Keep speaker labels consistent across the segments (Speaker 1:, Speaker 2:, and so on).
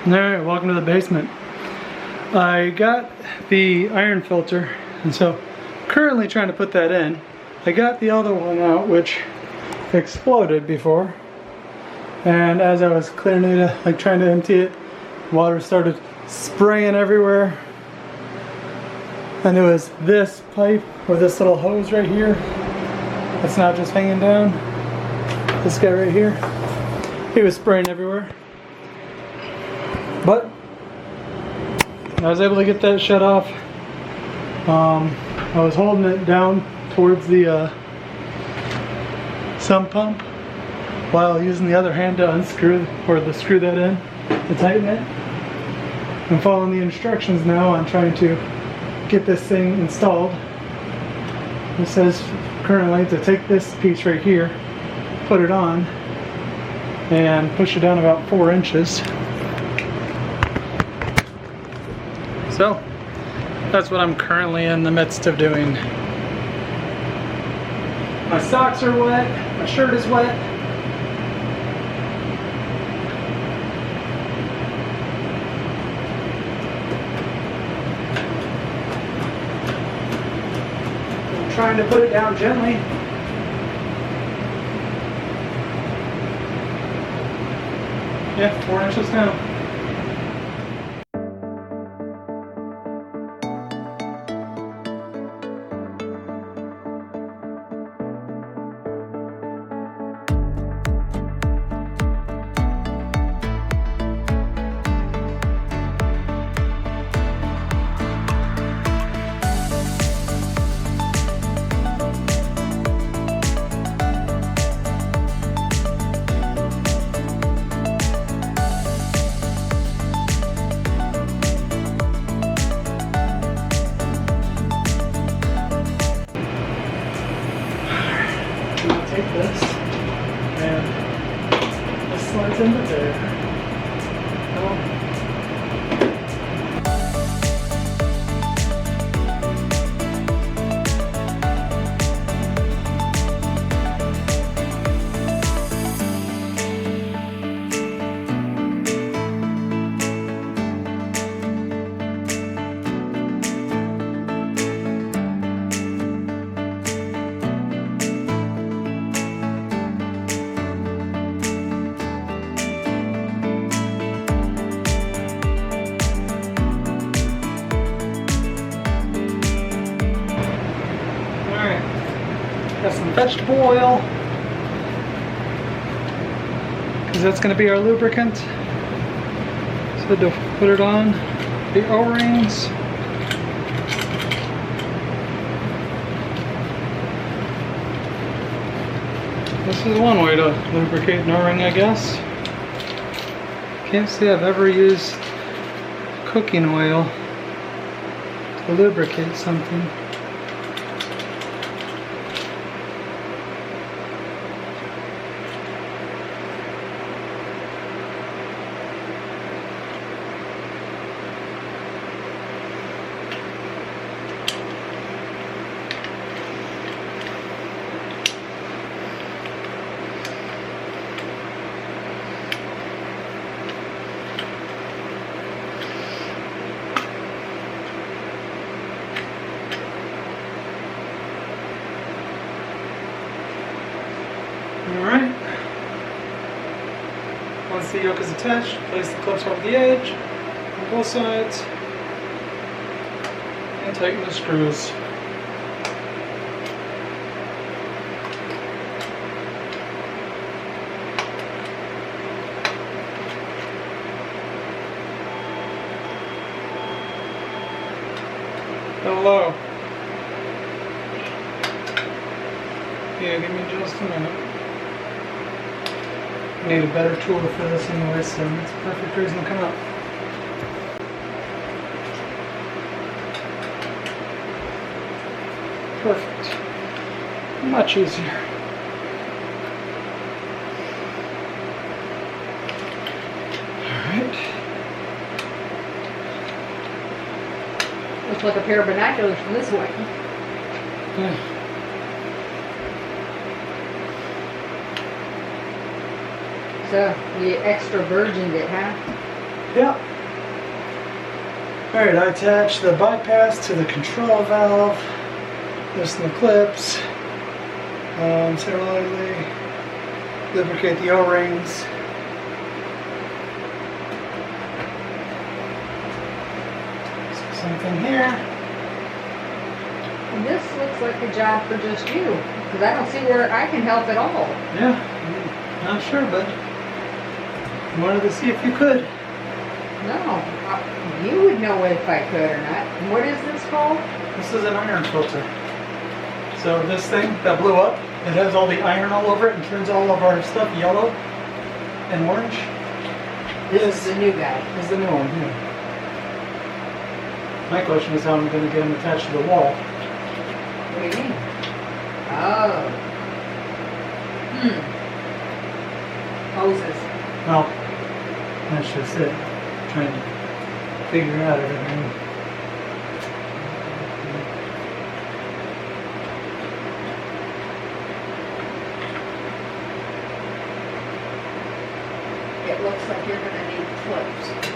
Speaker 1: Alright, welcome to the basement. I got the iron filter, and so currently trying to put that in. I got the other one out, which exploded before, and as I was clearing it, like trying to empty it, water started spraying everywhere. And there was this pipe, or this little hose right here, that's now just hanging down. This guy right here, he was spraying everywhere. But I was able to get that shut off. I was holding it down towards the sump pump while using the other hand to unscrew or to screw that in to tighten it. I'm following the instructions now on trying to get this thing installed. It says currently to take this piece right here, put it on, and push it down about 4 inches. So, that's what I'm currently in the midst of doing. My socks are wet, my shirt is wet. I'm trying to put it down gently. Yeah, 4 inches down. Take this, and this slides into there. Got some vegetable oil, because that's going to be our lubricant. So to put it on the O-rings. This is one way to lubricate an O-ring, I guess. Can't say I've ever used cooking oil to lubricate something. Alright, once the yoke is attached, place the clips over the edge on both sides and tighten the screws. Hello. Yeah, give me just a minute. I need a better tool for this anyway, so it's a perfect reason to come up. Perfect. Much easier. Alright.
Speaker 2: Looks like a pair of binoculars from this way.
Speaker 1: Yeah.
Speaker 2: So, we extra virgined it, huh?
Speaker 1: Yep. Alright, I attach the bypass to the control valve. Loosen the clips. Similarly, lubricate the O-rings. Same thing here.
Speaker 2: And this looks like a job for just you, because I don't see where I can help at all.
Speaker 1: Yeah, not sure, but wanted to see if you could.
Speaker 2: No, you would know if I could or not. And what is this called?
Speaker 1: This is an iron filter. So this thing that blew up, it has all the iron all over it and turns all of our stuff yellow and orange.
Speaker 2: This is the new guy.
Speaker 1: Is the new one, yeah. My question is how I'm going to get them attached to the wall.
Speaker 2: What do you mean? Oh. Hoses.
Speaker 1: Well, that's just it. Trying to figure out everything.
Speaker 2: It looks like you're going to need clips.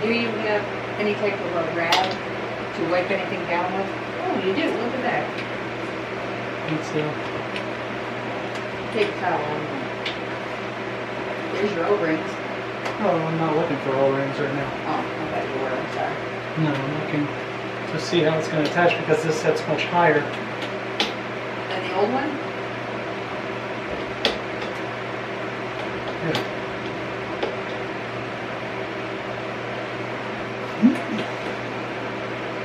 Speaker 2: Do you have any type of a rag to wipe anything down with? Oh, you do. Look at that.
Speaker 1: It's
Speaker 2: Paper towel. There's your O-rings.
Speaker 1: oh, I'm not looking for O-rings right now.
Speaker 2: Oh, I thought you were. I'm sorry.
Speaker 1: No, I'm looking to see how it's going to attach because this sets much higher.
Speaker 2: And the old one?
Speaker 1: Yeah.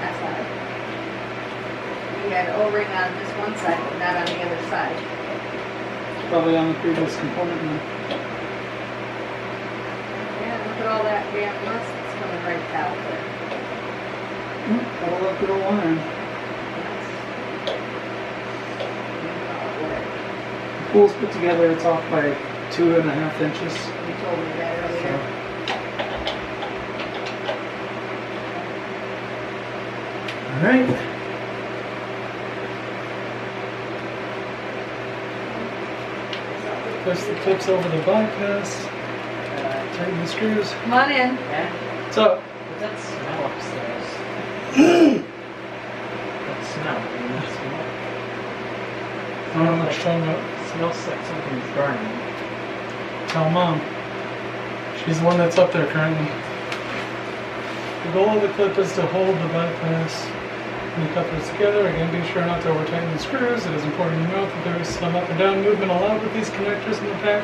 Speaker 2: That's not it. We had O-ring on this one side, but not on the other side.
Speaker 1: Probably on the previous component now.
Speaker 2: Yeah, look at all that damn rust that's coming right out there.
Speaker 1: That'll look good iron. The pool's put together, it's off by 2.5 inches.
Speaker 2: You told me that earlier.
Speaker 1: Alright. Place the clips over the bypass. Tighten the screws.
Speaker 2: Come on in.
Speaker 3: Yeah,
Speaker 1: So,
Speaker 3: but that smell upstairs. That smell,
Speaker 1: I don't know what you're talking about.
Speaker 3: it smells like something's burning.
Speaker 1: Tell Mom. She's the one that's up there currently. The goal of the clip is to hold the bypass and the couplers together. Again, be sure not to over tighten the screws. It is important to note that there is some up and down movement allowed with these connectors in the pack.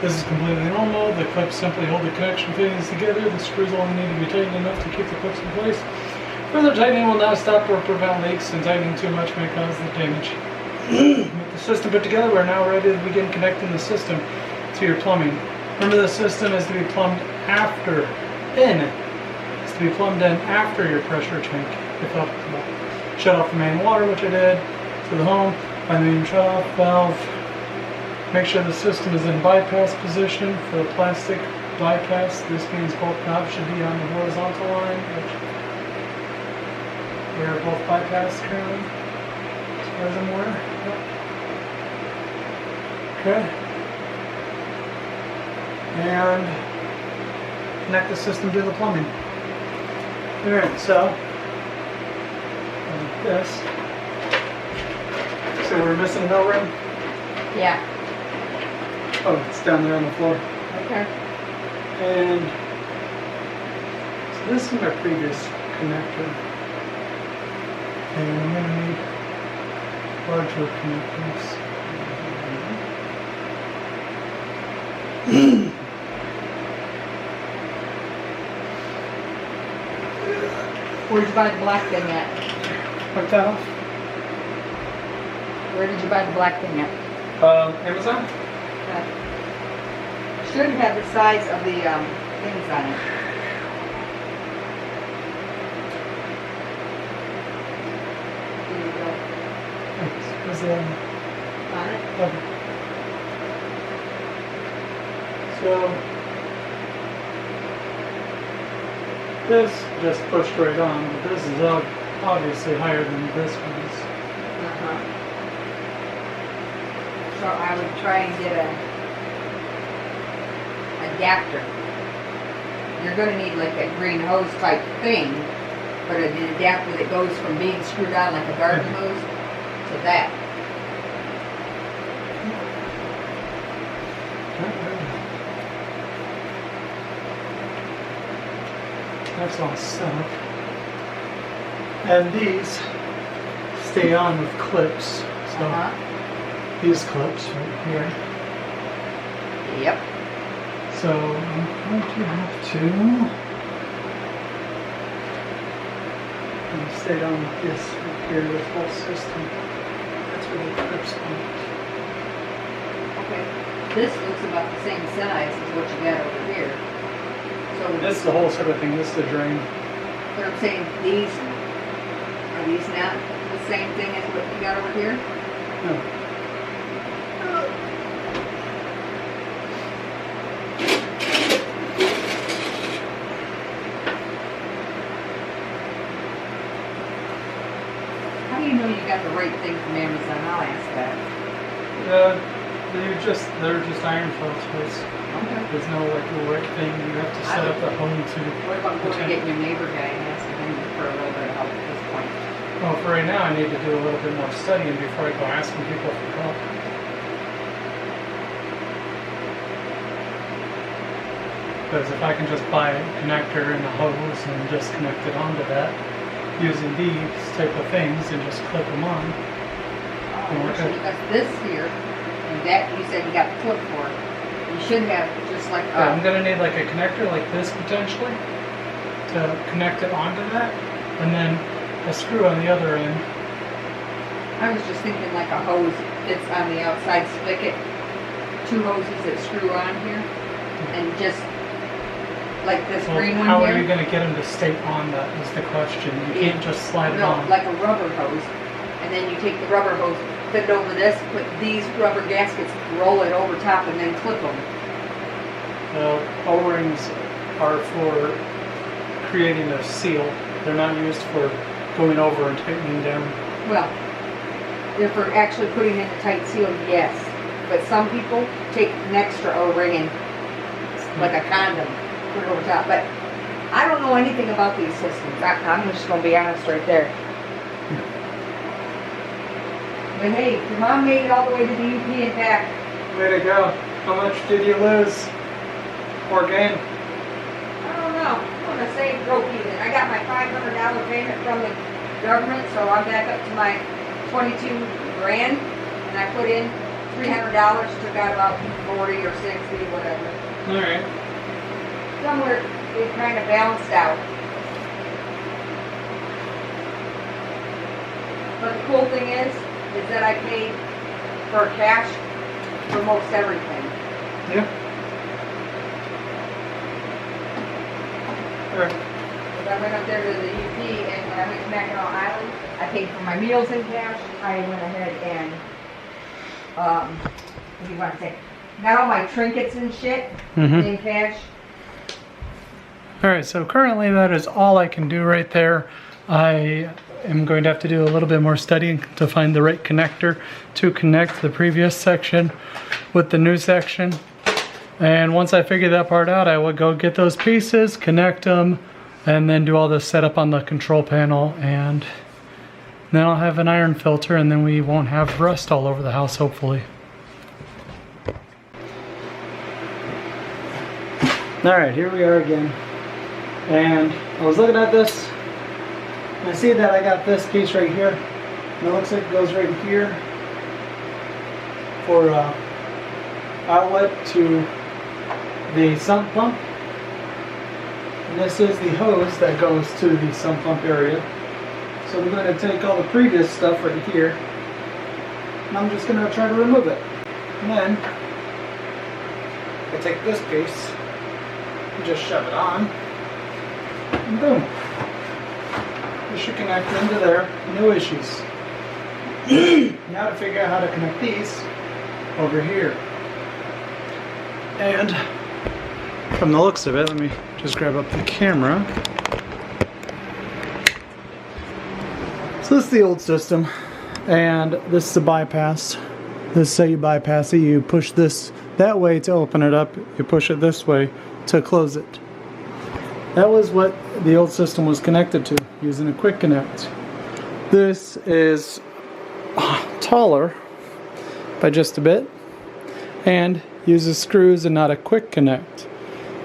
Speaker 1: This is completely normal. The clips simply hold the connection fittings together. The screws only need to be tightened enough to keep the clips in place. Further tightening will not stop or prevent leaks, and tightening too much may cause the damage. With the system put together, we're now ready to begin connecting the system to your plumbing. Remember, the system is to be plumbed after your pressure tank, if applicable. Shut off the main water, which I did, to the home, find the main shut off valve. Make sure the system is in bypass position for the plastic bypass. This means both knobs should be on the horizontal line, which we are both bypassed currently, as far as I'm aware. Yep. Okay. And connect the system to the plumbing. Alright, so like this. So we're missing an O-ring.
Speaker 2: Yeah.
Speaker 1: Oh, it's down there on the floor.
Speaker 2: Okay.
Speaker 1: And so this is my previous connector. And I'm going to need larger connectors.
Speaker 2: Where'd you buy the black thing at?
Speaker 1: Hooked that off?
Speaker 2: Where did you buy the black thing at?
Speaker 1: Amazon?
Speaker 2: Should have the size of the things on it. Here you go.
Speaker 1: Is
Speaker 2: On it?
Speaker 1: okay. So this just pushed right on, but this is obviously higher than this one is.
Speaker 2: So I would try and get a adapter. You're gonna need like a green hose type thing, but an adapter that goes from being screwed on like a garden hose to that.
Speaker 1: That's all set up. And these stay on with clips. So these clips right here.
Speaker 2: Yep.
Speaker 1: So I'm going to have to stay on with this right here, this whole system. That's where the clips come.
Speaker 2: Okay. This looks about the same size as what you got over here. So
Speaker 1: This is the whole sort of thing. This is the drain.
Speaker 2: but I'm saying these are these not the same thing as what you got over here?
Speaker 1: No.
Speaker 2: How do you know you got the right thing from Amazon? I'll ask that.
Speaker 1: They're just iron filters.
Speaker 2: Okay.
Speaker 1: There's no like right thing. You have to set up the home to.
Speaker 2: What about going to get your neighbor guy and asking him for a little bit of help at this point?
Speaker 1: Well, for right now, I need to do a little bit more studying before I go asking people for help. Because if I can just buy a connector and a hose and just connect it onto that, using these type of things and just clip them on.
Speaker 2: Oh, so because this here, and that you said you got the clip for, you should have just like
Speaker 1: I'm gonna need like a connector like this potentially to connect it onto that, and then a screw on the other end.
Speaker 2: I was just thinking like a hose fits on the outside spigot, two hoses that screw on here, and just like this
Speaker 1: Well,
Speaker 2: green one
Speaker 1: how
Speaker 2: here.
Speaker 1: are you going to get them to stay on that is the question. You can't just slide it
Speaker 2: No,
Speaker 1: on.
Speaker 2: like a rubber hose, and then you take the rubber hose, fit it over this, put these rubber gaskets, roll it over top, and then clip them.
Speaker 1: The O-rings are for creating a seal. They're not used for going over and tightening down.
Speaker 2: Well, if we're actually putting in a tight seal, yes. But some people take an extra O-ring and like a condom, put it over top. But I don't know anything about these systems. I'm just going to be honest right there. But hey, your mom made it all the way to the UP and back.
Speaker 1: Way to go. How much did you lose? Or gain?
Speaker 2: I don't know. I'm going to say broke even. I got my $500 payment from the government, so I'm back up to my 22 grand, and I put in $300, took out about 40 or 60, whatever.
Speaker 1: Alright.
Speaker 2: Somewhere it kind of balanced out. But the cool thing is that I paid for cash for most everything.
Speaker 1: Yeah. Alright.
Speaker 2: I went up there to the UP, and when I went to Mackinac Island, I paid for my meals in cash. I went ahead and, what do you want to say? Got all my trinkets and shit in cash.
Speaker 1: Alright, so currently that is all I can do right there. I am going to have to do a little bit more studying to find the right connector to connect the previous section with the new section. And once I figure that part out, I will go get those pieces, connect them, and then do all the setup on the control panel, and then I'll have an iron filter, and then we won't have rust all over the house, hopefully. Alright, here we are again. And I was looking at this, and I see that I got this piece right here, and it looks like it goes right here for outlet to the sump pump. And this is the hose that goes to the sump pump area. So we're going to take all the previous stuff right here, and I'm just going to try to remove it. And then I take this piece and just shove it on, and boom. This should connect into there, no issues. Now to figure out how to connect these over here. And from the looks of it, let me just grab up the camera. So this is the old system, and this is a bypass. This This say you bypass it, you push this that way to open it up, you push it this way to close it. That was what the old system was connected to, using a quick connect. This is taller by just a bit and uses screws and not a quick connect.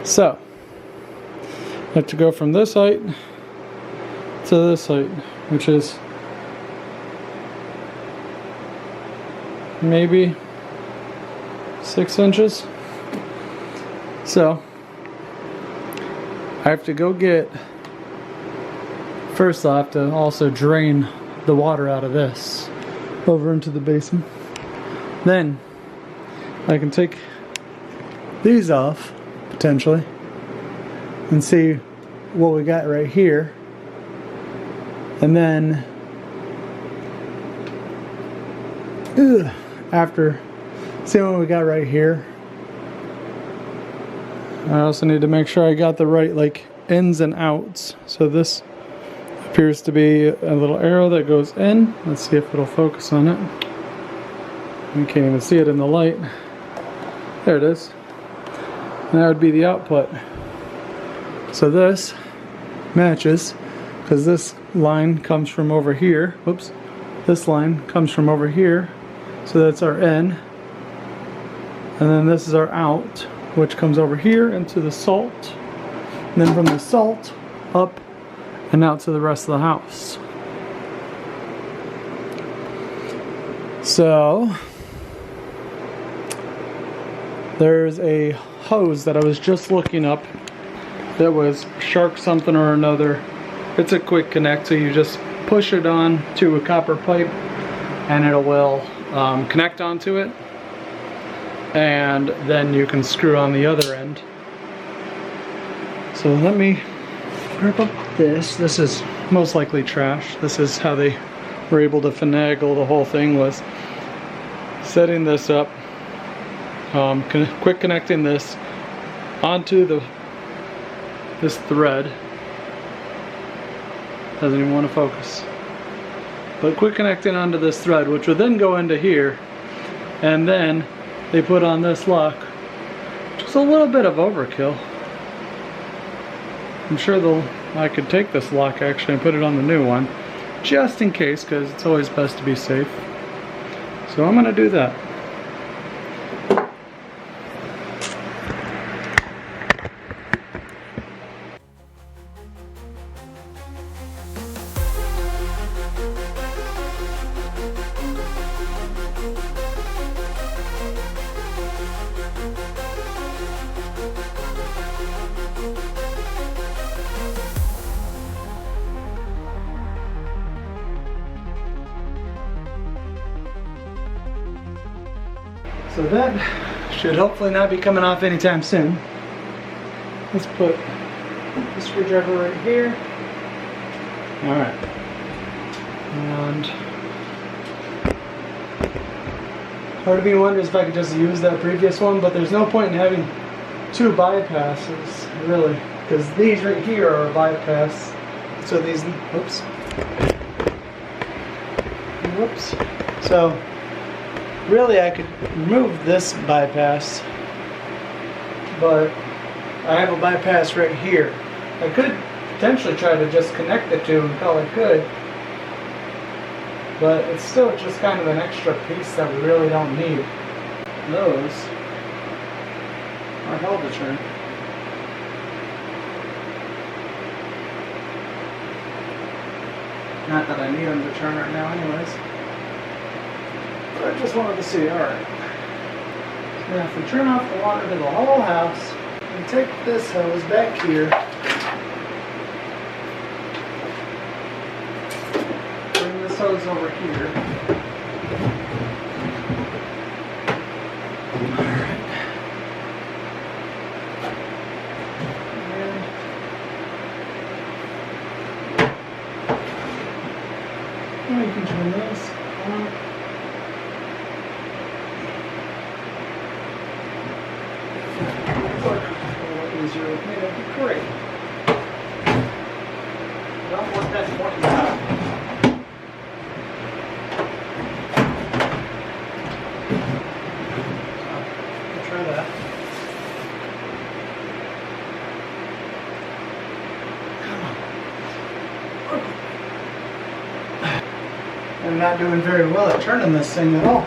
Speaker 1: So I have to go from this height to this height, which is maybe 6 inches. So I have to go get, first I'll have to also drain the water out of this over into the basin. Then I can take these off potentially and see what we got right here, and then after seeing what we got right here, I also need to make sure I got the right like ins and outs. So this appears to be a little arrow that goes in. Let's see if it'll focus on it. You can't even see it in the light. There it is. And that would be the output. So this matches because this line comes from over here. Whoops. This line comes from over here. So that's our in. And then this is our out, which comes over here into the salt. And then from the salt up and out to the rest of the house. So there's a hose that I was just looking up that was Shark something or another. It's a quick connect, so you just push it on to a copper pipe and it will connect onto it, and then you can screw on the other end. So let me grab up this. This is most likely trash. This is how they were able to finagle the whole thing, was setting this up, quick connecting this onto this thread. Doesn't even want to focus. But quick connecting onto this thread, which would then go into here, and then they put on this lock, which is a little bit of overkill. I'm sure I could take this lock actually and put it on the new one, just in case, because it's always best to be safe. So I'm going to do that. So that should hopefully not be coming off anytime soon. Let's put the screwdriver right here. Alright. And part of me wonders if I could just use that previous one, but there's no point in having two bypasses, really, because these right here are a bypass. So these, whoops. Whoops. So really, I could remove this bypass, but I have a bypass right here. I could potentially try to just connect the two and call it good, but it's still just kind of an extra piece that we really don't need. Those are hell to turn. Not that I need them to turn right now anyways. I just wanted to see, alright. So now if we turn off the water to the whole house, and take this hose back here, bring this hose over here. Alright. And you can turn this on. Easier with me, that'd be great. Don't want that pointing out. I'm not doing very well at turning this thing at all.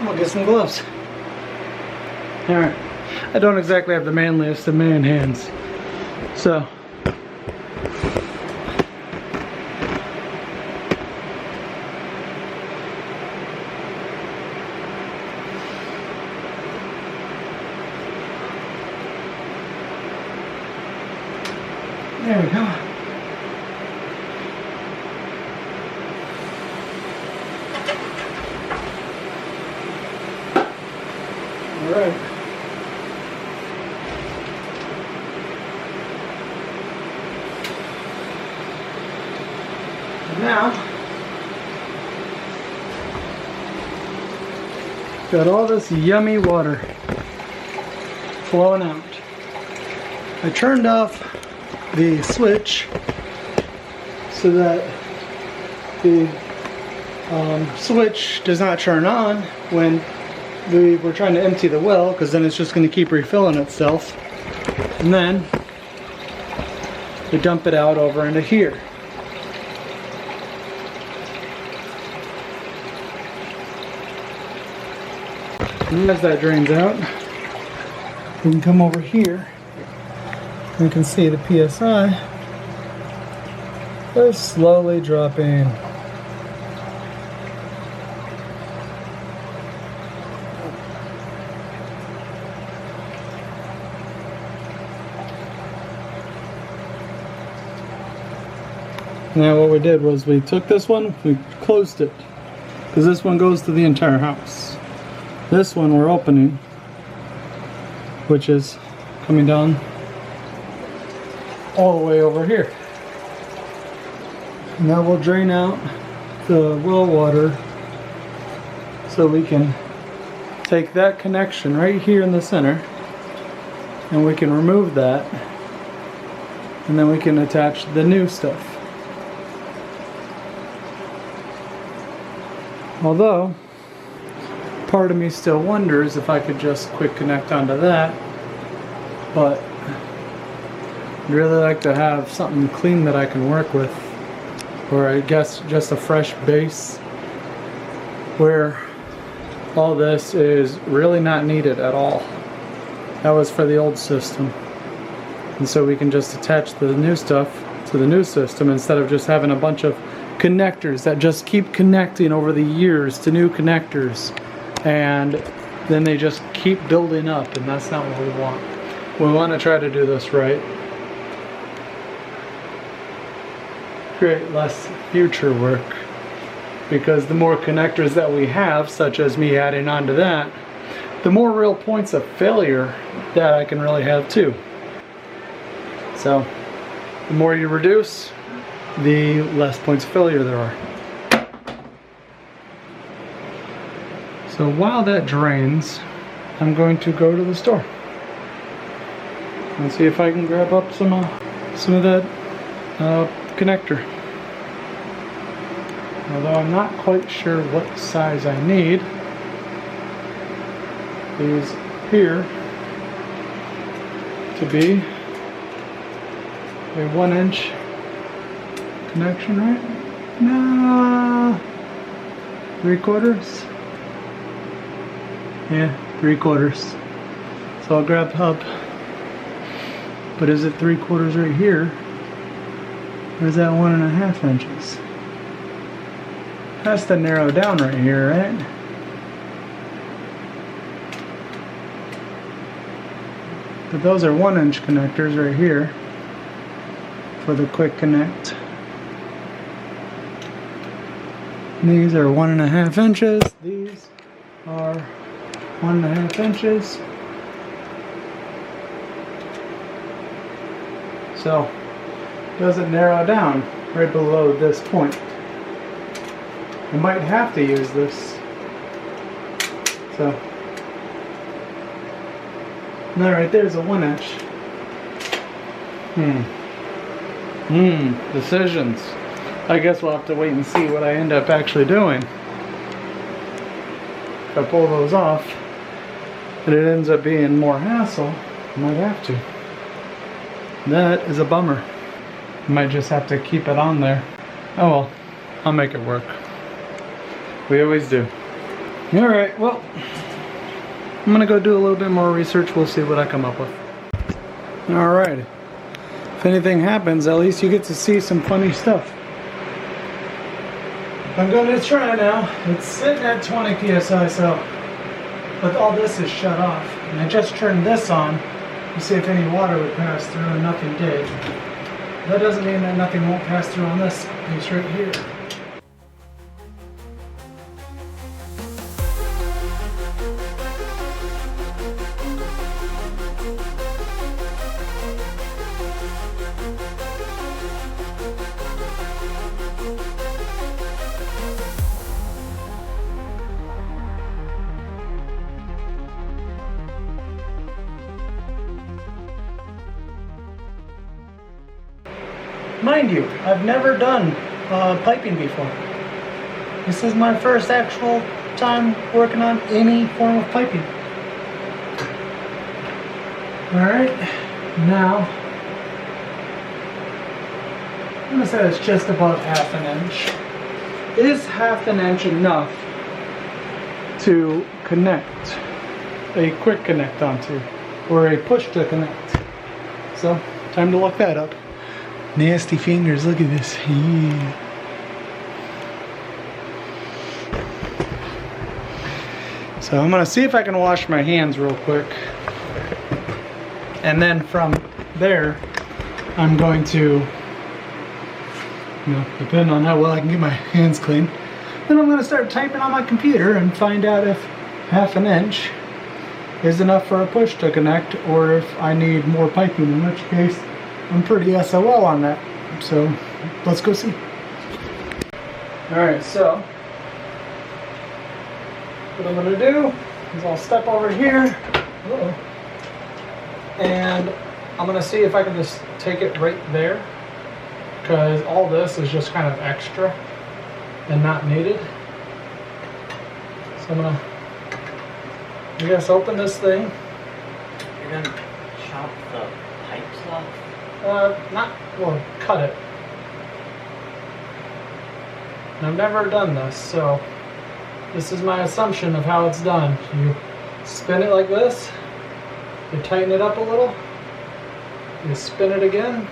Speaker 1: I'll get some gloves. Alright, I don't exactly have the manliest of man hands, so there we go. Alright. Now, got all this yummy water flowing out. I turned off the switch so that the switch does not turn on when we're trying to empty the well, because then it's just going to keep refilling itself, and then we dump it out over into here. And as that drains out, we can come over here and you can see the PSI is slowly dropping. Now what we did was we took this one, we closed it, because this one goes to the entire house. This one we're opening, which is coming down all the way over here. Now we'll drain out the well water so we can take that connection right here in the center and we can remove that, and then we can attach the new stuff. Although, part of me still wonders if I could just quick connect onto that, but I'd really like to have something clean that I can work with, or I guess just a fresh base where all this is really not needed at all. That was for the old system, and so we can just attach the new stuff to the new system instead of just having a bunch of connectors that just keep connecting over the years to new connectors, and then they just keep building up, and that's not what we want. We want to try to do this right. Create less future work, because the more connectors that we have, such as me adding on to that, the more real points of failure that I can really have too. So the more you reduce, the less points of failure there are. So while that drains, I'm going to go to the store and see if I can grab up some of that connector. Although I'm not quite sure what size I need. These appear to be a 1-inch connection, right? No, 3/4. Yeah, 3/4. So I'll grab hub. But is it 3/4 right here? Or is that 1.5 inches? Has to narrow down right here, right? But those are 1-inch connectors right here for the quick connect. And these are 1.5 inches. These are 1.5 inches. So, does it narrow down right below this point? I might have to use this. So, And that right there is a 1 inch. Decisions. I guess we'll have to wait and see what I end up actually doing. If I pull those off and it ends up being more hassle, I might have to. That is a bummer. Might just have to keep it on there. Oh well, I'll make it work. We always do. Alright, well, I'm gonna go do a little bit more research. We'll see what I come up with. Alright. If anything happens, at least you get to see some funny stuff. I'm going to try now. It's sitting at 20 psi, so but all this is shut off. And I just turned this on to see if any water would pass through, and nothing did. That doesn't mean that nothing won't pass through on this piece right here. Mind you, I've never done piping before. This is my first actual time working on any form of piping. Alright, now I'm going to say it's just about ½ inch. Is ½ inch enough to connect a quick connect onto, or a push to connect? So, time to look that up. Nasty fingers, look at this. Yeah. So I'm gonna see if I can wash my hands real quick. And then from there, I'm going to, depending on how well I can get my hands clean, then I'm gonna start typing on my computer and find out if ½ inch is enough for a push to connect, or if I need more piping, in which case I'm pretty SOL on that. So let's go see. Alright, so what I'm going to do is I'll step over here and I'm going to see if I can just take it right there, because all this is just kind of extra and not needed. So I'm going to, I guess, open this thing.
Speaker 3: You're going to chop the pipes off?
Speaker 1: Cut it. And I've never done this, so this is my assumption of how it's done. You spin it like this, you tighten it up a little, you spin it again,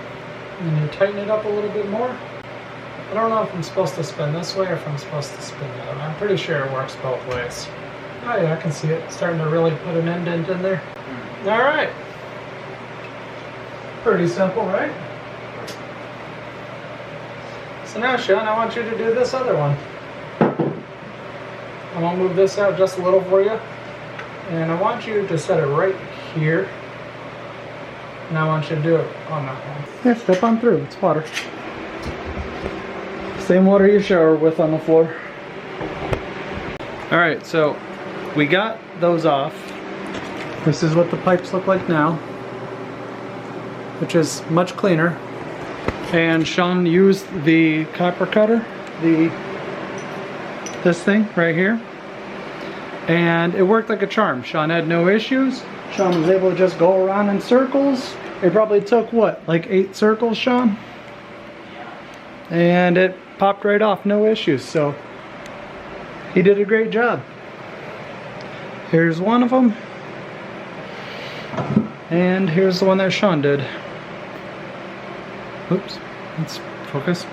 Speaker 1: and you tighten it up a little bit more. I don't know if I'm supposed to spin this way or if I'm supposed to spin that way. I'm pretty sure it works both ways. Oh yeah, I can see it starting to really put an indent in there. Alright. Pretty simple, right? So now, Shaun, I want you to do this other one. I'm going to move this out just a little for you. And I want you to set it right here. And I want you to do it on that one. Yeah, step on through. It's water. Same water you shower with on the floor. Alright, so we got those off. This is what the pipes look like now, which is much cleaner. And Shaun used the copper cutter, this thing right here, and it worked like a charm. Shaun had no issues. Shaun was able to just go around in circles. It probably took what, like 8 circles, Shaun? And it popped right off, no issues. So he did a great job. Here's one of them, and here's the one that Shaun did. Oops, let's focus.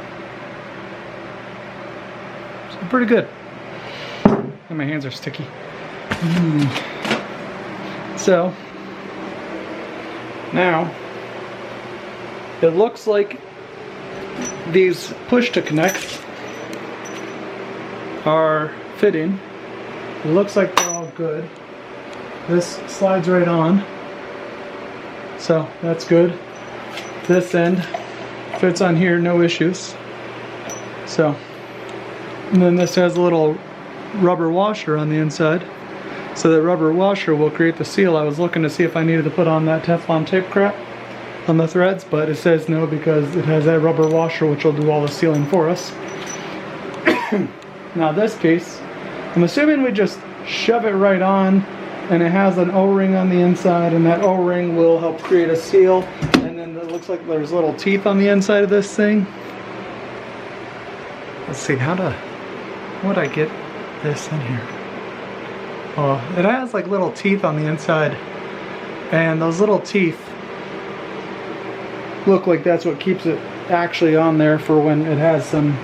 Speaker 1: So pretty good. And my hands are sticky. So now it looks like these push to connect are fitting. It looks like they're all good. This slides right on, so that's good. This end fits on here, no issues. So, and then this has a little rubber washer on the inside. So the rubber washer will create the seal. I was looking to see if I needed to put on that Teflon tape crap on the threads, but it says no because it has that rubber washer which will do all the sealing for us. Now this piece, I'm assuming we just shove it right on, and it has an O-ring on the inside, and that O-ring will help create a seal. And then it looks like there's little teeth on the inside of this thing. Let's see, would I get this in here? Oh, it has like little teeth on the inside, and those little teeth look like that's what keeps it actually on there for when it has some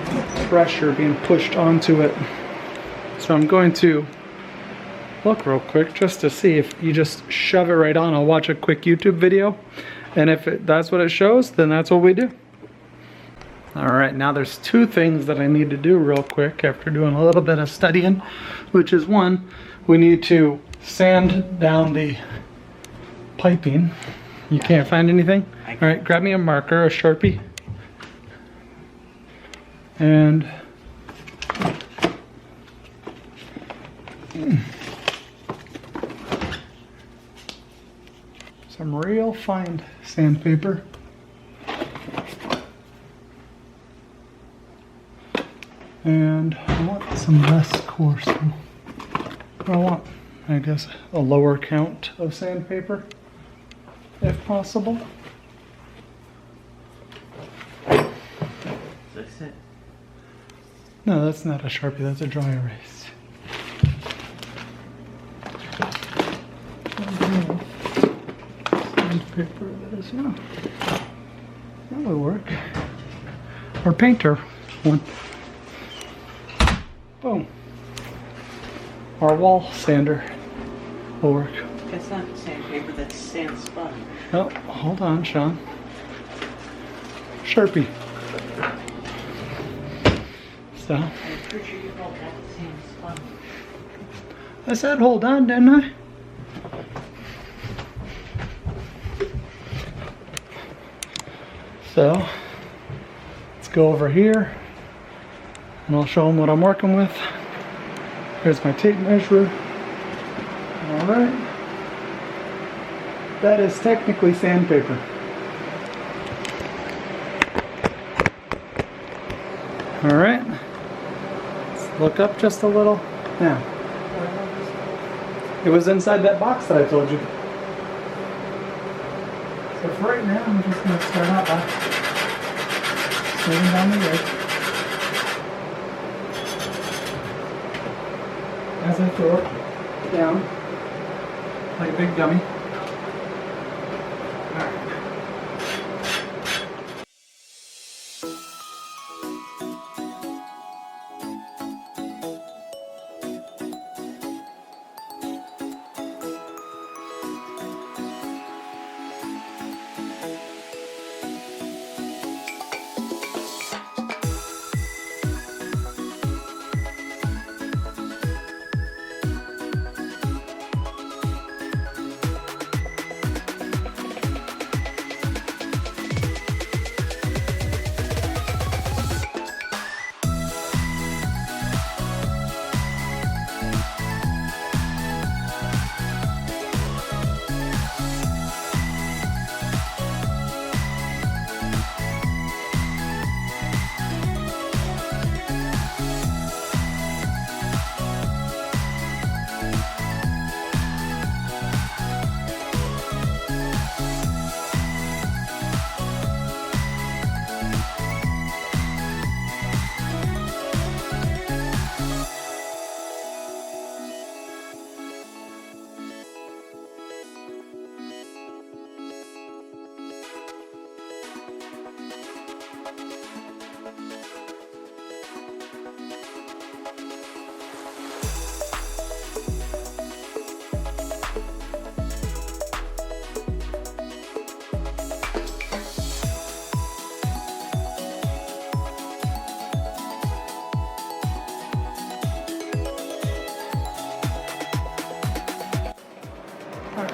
Speaker 1: pressure being pushed onto it. So I'm going to look real quick just to see if you just shove it right on. I'll watch a quick YouTube video, and if that's what it shows, then that's what we do. Alright, now there's two things that I need to do real quick after doing a little bit of studying, which is one, we need to sand down the piping. You can't find anything? Alright, grab me a marker, a Sharpie. And some real fine sandpaper. And I want some less coarse. I want, I guess, a lower count of sandpaper, if possible.
Speaker 3: Is this it?
Speaker 1: No, that's not a Sharpie, that's a dry erase. Sandpaper, that is, yeah. That would work. Or painter one. Boom. Our wall sander will work.
Speaker 3: That's not sandpaper, that's sand sponge.
Speaker 1: Oh, hold on, Shaun. Sharpie. So.
Speaker 3: I'm pretty sure you call that sand sponge.
Speaker 1: I said hold on, didn't I? So, let's go over here, and I'll show them what I'm working with. Here's my tape measure. Alright. That is technically sandpaper. Alright. Let's look up just a little. Now. It was inside that box that I told you. So for right now, I'm just going to start out by slowing down the rate. As I throw it down, like a big dummy.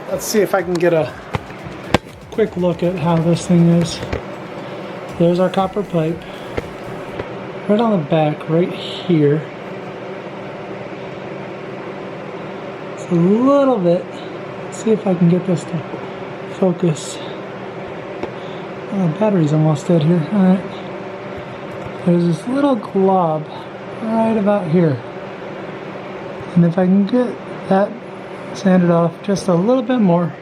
Speaker 1: Let's see if I can get a quick look at how this thing is. There's our copper pipe. Right on the back, right here. just a little bit. Let's see if I can get this to focus. Oh, the battery's almost dead here. Alright. There's this little glob right about here. And if I can get that sanded off just a little bit more,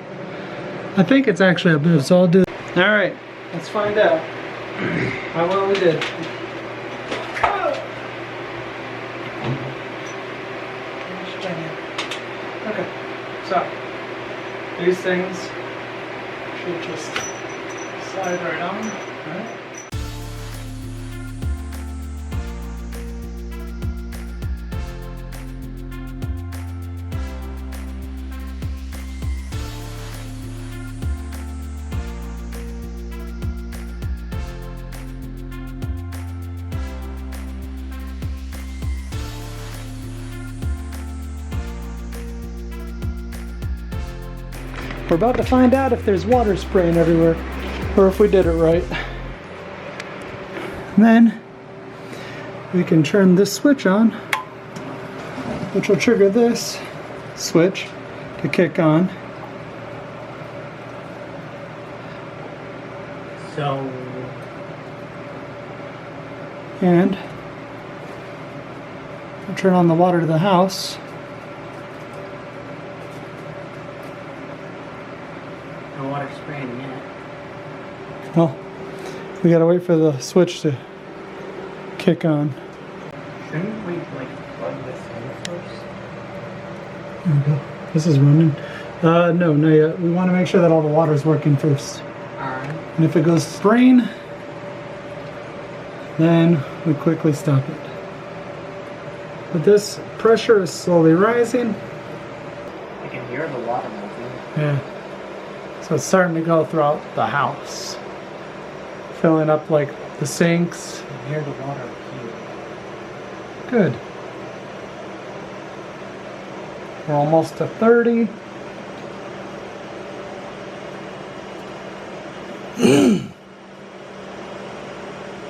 Speaker 1: I think it's actually a bit, so I'll do. Alright, let's find out how well we did. Okay, so these things should just slide right on. Right? We're about to find out if there's water spraying everywhere, or if we did it right. And then we can turn this switch on, which will trigger this switch to kick on.
Speaker 3: So,
Speaker 1: And we'll turn on the water to the house.
Speaker 3: no water spraying yet.
Speaker 1: Well, we gotta wait for the switch to kick on.
Speaker 3: Shouldn't we like plug this in first?
Speaker 1: There we go. This is running. No, not yet. We want to make sure that all the water's working first.
Speaker 3: Alright.
Speaker 1: And if it goes spraying, then we quickly stop it. But this pressure is slowly rising.
Speaker 3: I can hear the water moving.
Speaker 1: Yeah. So it's starting to go throughout the house. Filling up like the sinks.
Speaker 3: I can hear the water here.
Speaker 1: Good. We're almost to 30.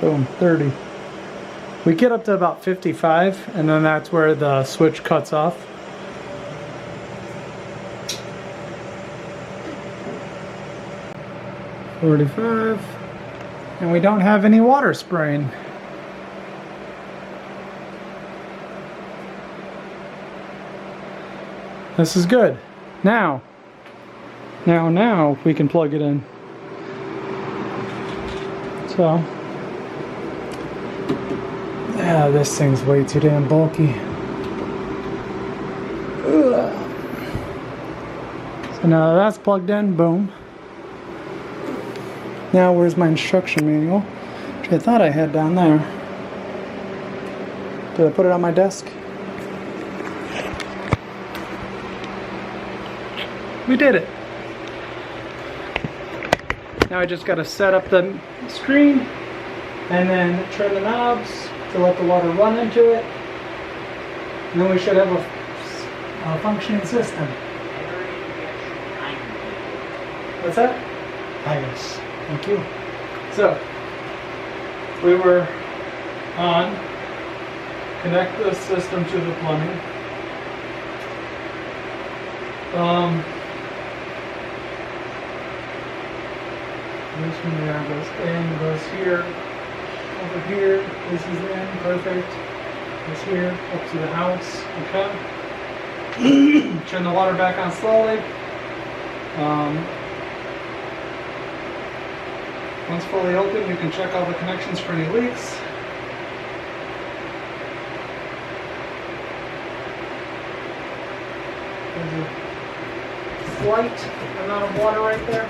Speaker 1: Boom, 30. We get up to about 55, and then that's where the switch cuts off. $45, and we don't have any water spraying. This is good. Now we can plug it in. So, yeah, this thing's way too damn bulky. Ugh. So now that's plugged in, boom. Now where's my instruction manual, which I thought I had down there. Did I put it on my desk? We did it. Now I just got to set up the screen and then turn the knobs to let the water run into it. And then we should have a functioning system. What's that? Ah, yes. Thank you. So, we were on. Connect the system to the plumbing. This one there goes in, goes here, over here, this is in, perfect. Goes here, up to the house, okay. Turn the water back on slowly. Once fully open, you can check all the connections for any leaks. There's a slight amount of water right there.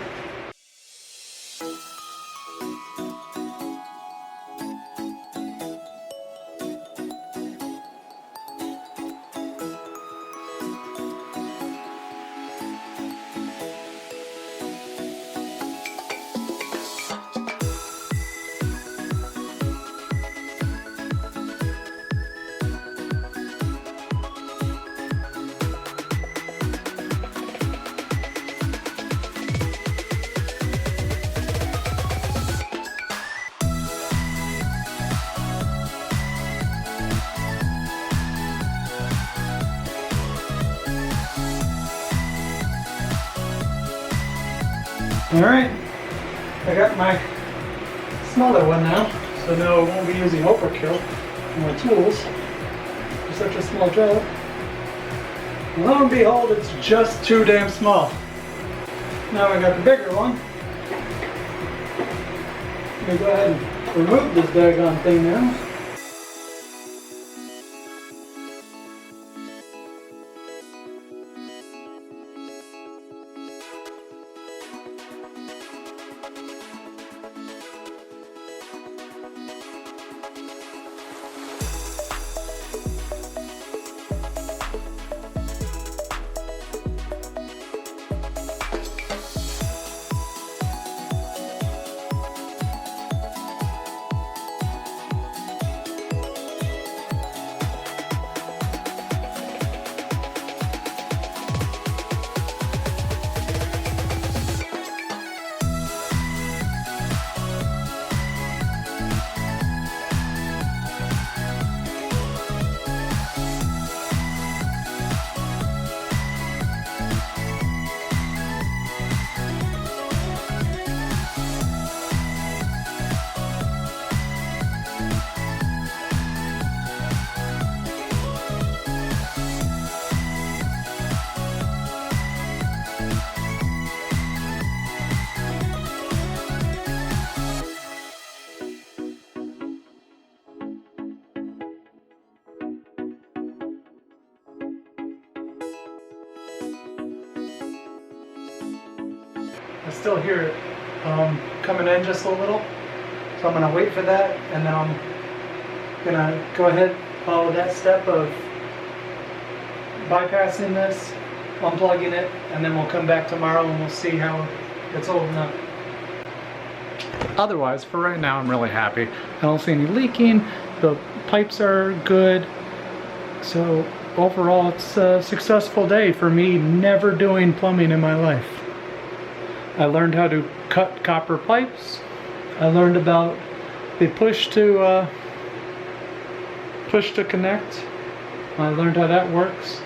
Speaker 1: Alright, I got my smaller one now, so now I won't be using overkill on my tools for such a small job. And lo and behold, it's just too damn small. Now I got the bigger one. Let me go ahead and remove this daggone thing now. I still hear it coming in just a little, so I'm going to wait for that, and then I'm going to go ahead and follow that step of bypassing this, unplugging it, and then we'll come back tomorrow and we'll see how it's holding up. Otherwise, for right now, I'm really happy. I don't see any leaking, the pipes are good, so overall it's a successful day for me never doing plumbing in my life. I learned how to cut copper pipes. I learned about the push to connect. I learned how that works.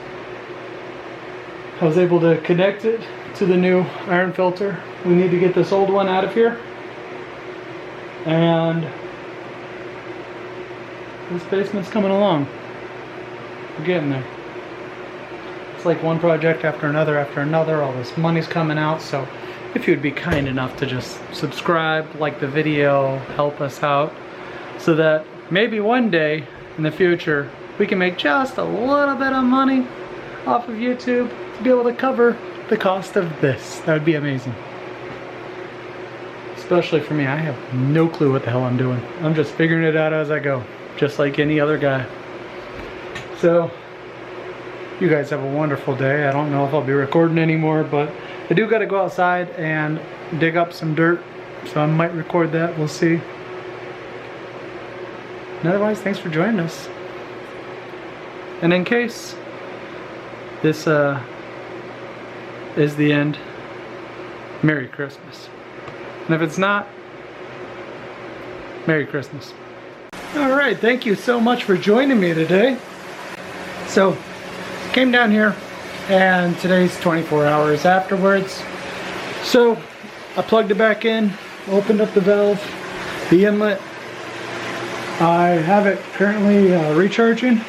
Speaker 1: I was able to connect it to the new iron filter. We need to get this old one out of here. And this basement's coming along. We're getting there. It's like one project after another after another. All this money's coming out, so if you'd be kind enough to just subscribe, like the video, help us out, so that maybe one day in the future we can make just a little bit of money off of YouTube to be able to cover the cost of this. That would be amazing. Especially for me, I have no clue what the hell I'm doing. I'm just figuring it out as I go, just like any other guy. So, you guys have a wonderful day. I don't know if I'll be recording anymore, but I do got to go outside and dig up some dirt, so I might record that. We'll see. And otherwise, thanks for joining us. And in case this is the end, Merry Christmas. And if it's not, Merry Christmas. Alright, thank you so much for joining me today. So, came down here, and today's 24 hours afterwards. So I plugged it back in, opened up the valve, the inlet. I have it currently recharging,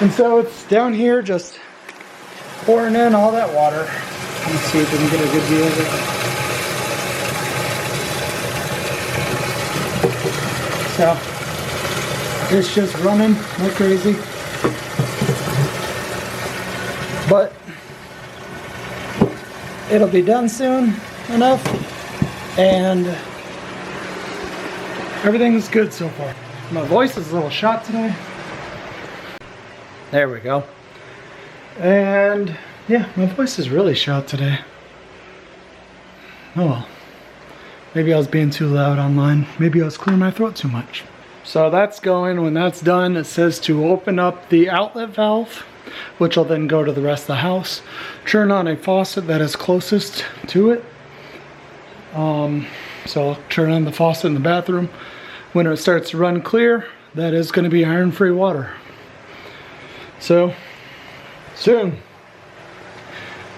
Speaker 1: and so it's down here just pouring in all that water. Let's see if we can get a good view of it. So it's just running like crazy. But it'll be done soon enough, and everything's good so far. My voice is a little shot today. There we go. And yeah, my voice is really shot today. Oh well. Maybe I was being too loud online. Maybe I was clearing my throat too much. So that's going. When that's done, it says to open up the outlet valve, which will then go to the rest of the house. Turn on a faucet that is closest to it. So I'll turn on the faucet in the bathroom. When it starts to run clear, that is going to be iron-free water. So, soon.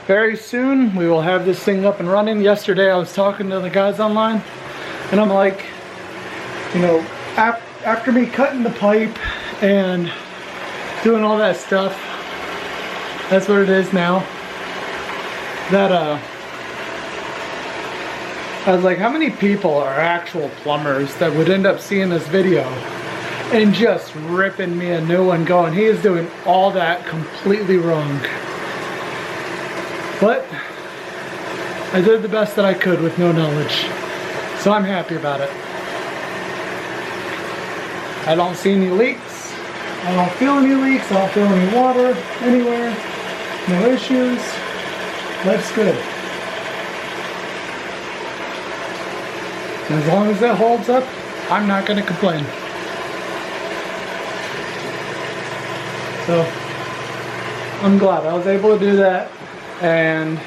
Speaker 1: very soon we will have this thing up and running. Yesterday I was talking to the guys online and I'm like, you know, after me cutting the pipe and doing all that stuff, that's what it is now, that I was like, how many people are actual plumbers that would end up seeing this video and just ripping me a new one going, he is doing all that completely wrong. But I did the best that I could with no knowledge. So I'm happy about it. I don't see any leaks. I don't feel any leaks. I don't feel any water anywhere. No issues. Life's good. As long as that holds up, I'm not going to complain. So I'm glad I was able to do that. And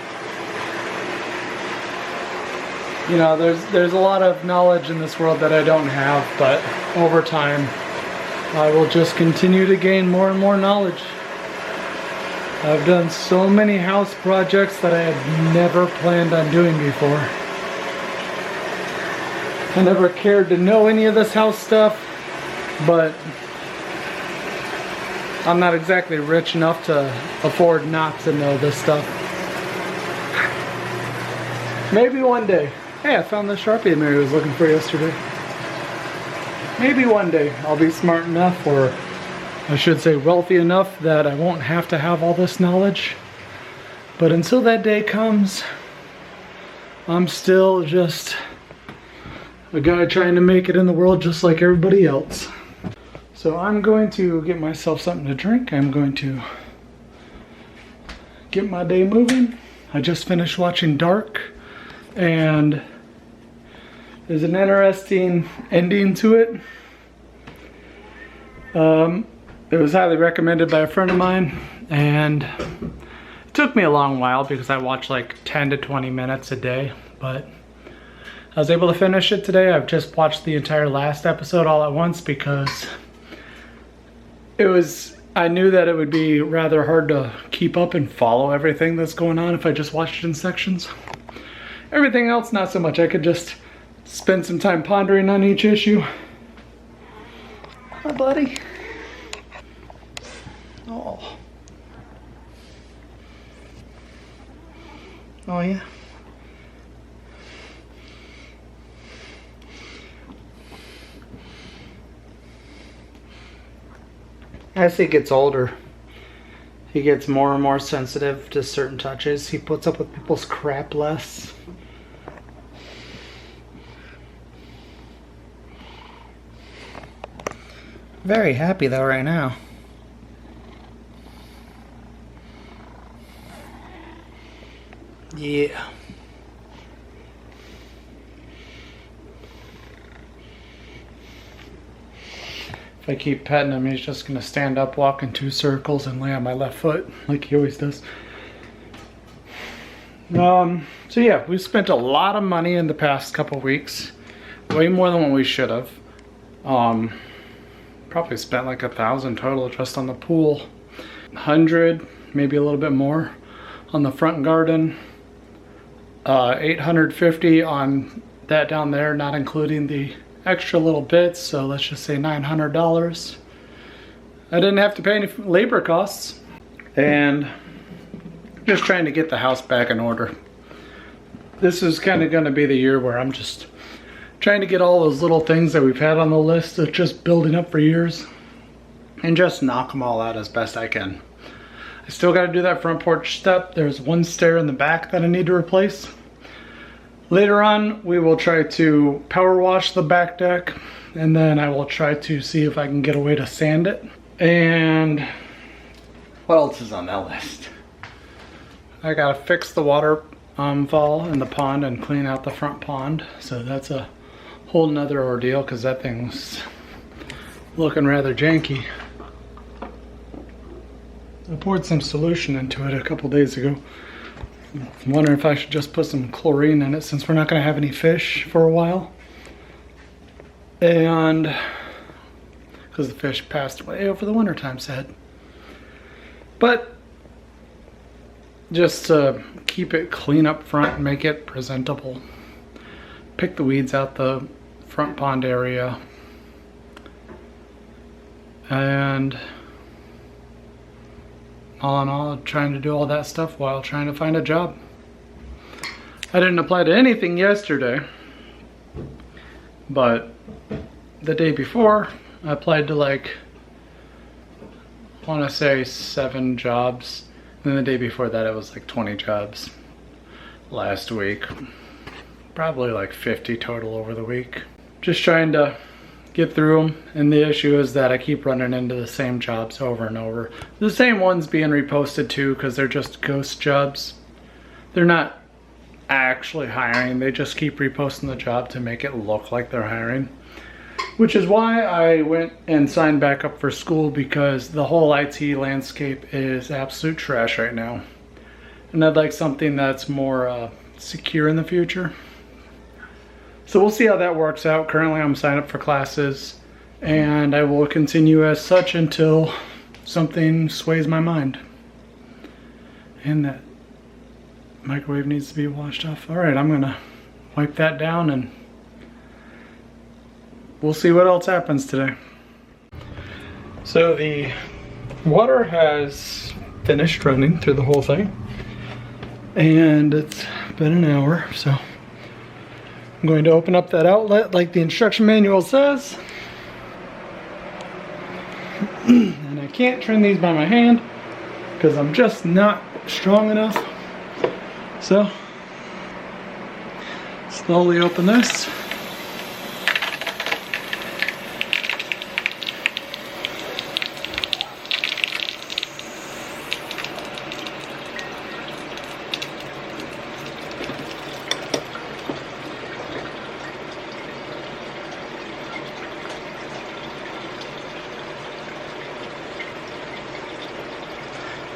Speaker 1: you know, there's a lot of knowledge in this world that I don't have, but over time I will just continue to gain more and more knowledge. I've done so many house projects that I had never planned on doing before. I never cared to know any of this house stuff, but I'm not exactly rich enough to afford not to know this stuff. Maybe one day. Hey, I found the Sharpie that Mary was looking for yesterday. Maybe one day I'll be smart enough, or I should say wealthy enough, that I won't have to have all this knowledge. But until that day comes, I'm still just a guy trying to make it in the world just like everybody else. So I'm going to get myself something to drink. I'm going to get my day moving. I just finished watching Dark, and there's an interesting ending to it. It was highly recommended by a friend of mine, and it took me a long while because I watch like 10 to 20 minutes a day, but I was able to finish it today. I've just watched the entire last episode all at once because I knew that it would be rather hard to keep up and follow everything that's going on if I just watched it in sections. Everything else, not so much. I could just spend some time pondering on each issue. Hi, buddy. Oh. Oh, yeah. As he gets older, he gets more and more sensitive to certain touches. He puts up with people's crap less. Very happy though right now. Yeah. If I keep petting him, he's just gonna stand up, walk in 2 circles, and lay on my left foot like he always does. So yeah, we've spent a lot of money in the past couple weeks. Way more than what we should have. Probably spent like $1,000 total just on the pool. 100, maybe a little bit more on the front garden. 850 on that down there, not including the extra little bits, so let's just say $900. I didn't have to pay any labor costs, and just trying to get the house back in order. This is kind of going to be the year where I'm just trying to get all those little things that we've had on the list that's just building up for years and just knock them all out as best I can. I still got to do that front porch step. There's one stair in the back that I need to replace. Later on, we will try to power wash the back deck, and then I will try to see if I can get a way to sand it. And what else is on that list? I gotta fix the water fall in the pond and clean out the front pond. So that's a whole nother ordeal because that thing's looking rather janky. I poured some solution into it a couple days ago. I'm wondering if I should just put some chlorine in it since we're not going to have any fish for a while. And because the fish passed away over the wintertime, sad. But just to keep it clean up front and make it presentable. Pick the weeds out the front pond area. And all in all, trying to do all that stuff while trying to find a job. I didn't apply to anything yesterday, but the day before I applied to like, I want to say 7 jobs. And then the day before that it was like 20 jobs. Last week, probably like 50 total over the week. Just trying to get through them, and the issue is that I keep running into the same jobs over and over. The same ones being reposted too, because they're just ghost jobs. They're not actually hiring, they just keep reposting the job to make it look like they're hiring. Which is why I went and signed back up for school, because the whole IT landscape is absolute trash right now. And I'd like something that's more secure in the future. So we'll see how that works out. Currently I'm signed up for classes, and I will continue as such until something sways my mind. And that microwave needs to be washed off. All right, I'm gonna wipe that down and we'll see what else happens today. So the water has finished running through the whole thing, and it's been an hour, so I'm going to open up that outlet like the instruction manual says. And I can't turn these by my hand because I'm just not strong enough. So slowly open this.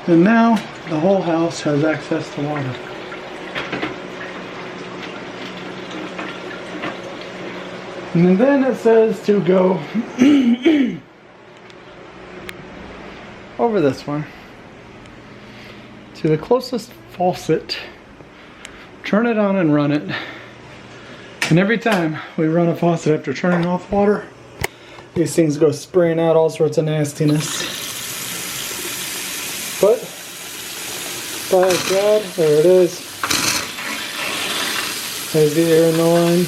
Speaker 1: And now the whole house has access to water. And then it says to go over this one to the closest faucet, turn it on and run it. And every time we run a faucet after turning off water, these things go spraying out all sorts of nastiness. But, by God, there it is. There's the air in the line.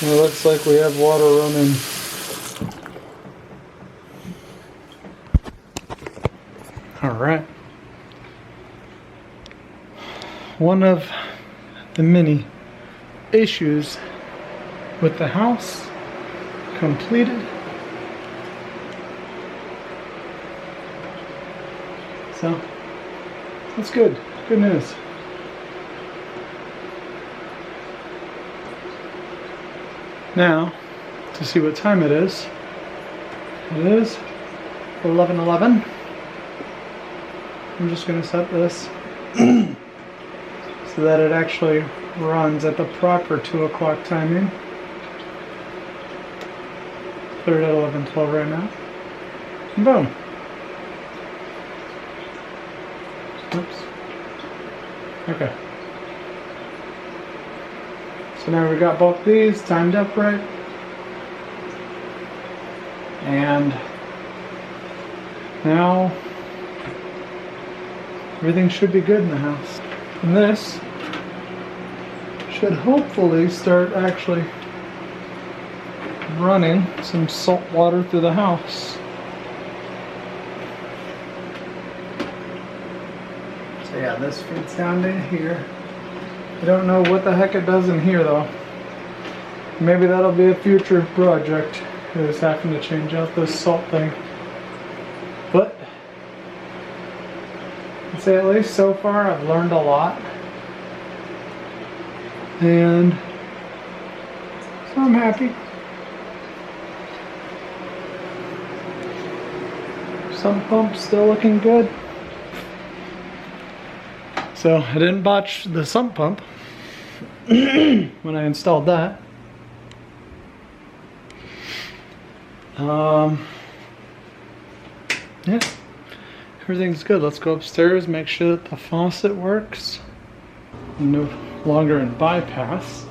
Speaker 1: It looks like we have water running. Alright. One of the many issues with the house completed. So, that's good. Good news. Now, to see what time it is. It is 11:11. I'm just going to set this so that it actually runs at the proper 2 o'clock timing. Put it at 11:12 right now. And boom. Oops. Okay. So now we've got both these timed up right. And now everything should be good in the house. And this should hopefully start actually running some salt water through the house. So yeah, this feeds down to here. I don't know what the heck it does in here though. Maybe that'll be a future project, is having to change out this salt thing. But I'd say at least so far I've learned a lot. And so I'm happy. Sump pump still looking good. So I didn't botch the sump pump when I installed that. Yeah, everything's good. Let's go upstairs, make sure that the faucet works. No longer in bypass.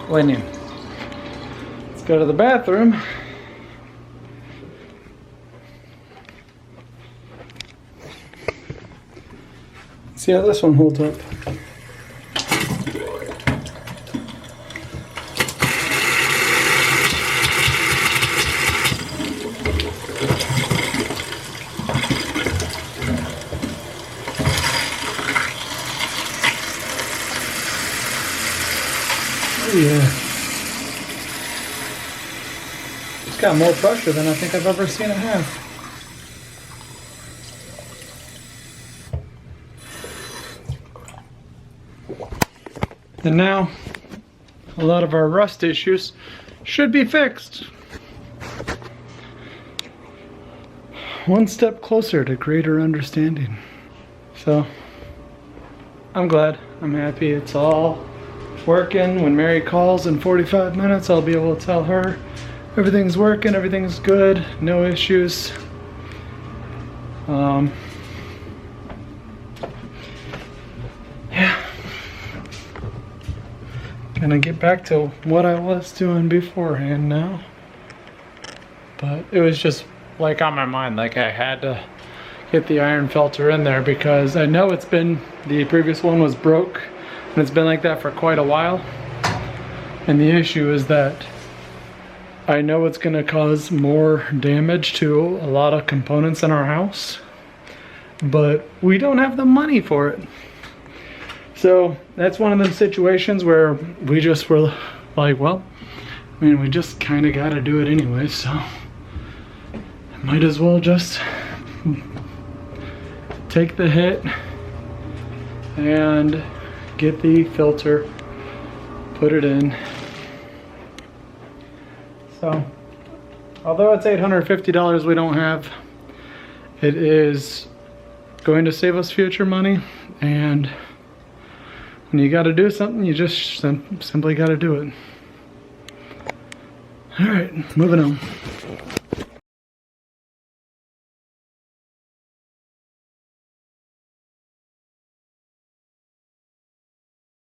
Speaker 1: Winning. Let's go to the bathroom. See how this one holds up. Oh yeah. It's got more pressure than I think I've ever seen it have. And now, a lot of our rust issues should be fixed. One step closer to greater understanding. So, I'm glad, I'm happy, it's all working. When Mary calls in 45 minutes, I'll be able to tell her everything's working, everything's good, no issues. Yeah. Gonna get back to what I was doing beforehand now. But it was just like on my mind, like I had to get the iron filter in there because I know the previous one was broke and it's been like that for quite a while. And the issue is that I know it's gonna cause more damage to a lot of components in our house, but we don't have the money for it. So that's one of those situations where we just were like, well, I mean, we just kind of got to do it anyway, so might as well just take the hit and get the filter, put it in. So, although it's $850 we don't have, it is going to save us future money, and when you got to do something, you just simply got to do it. All right, moving on.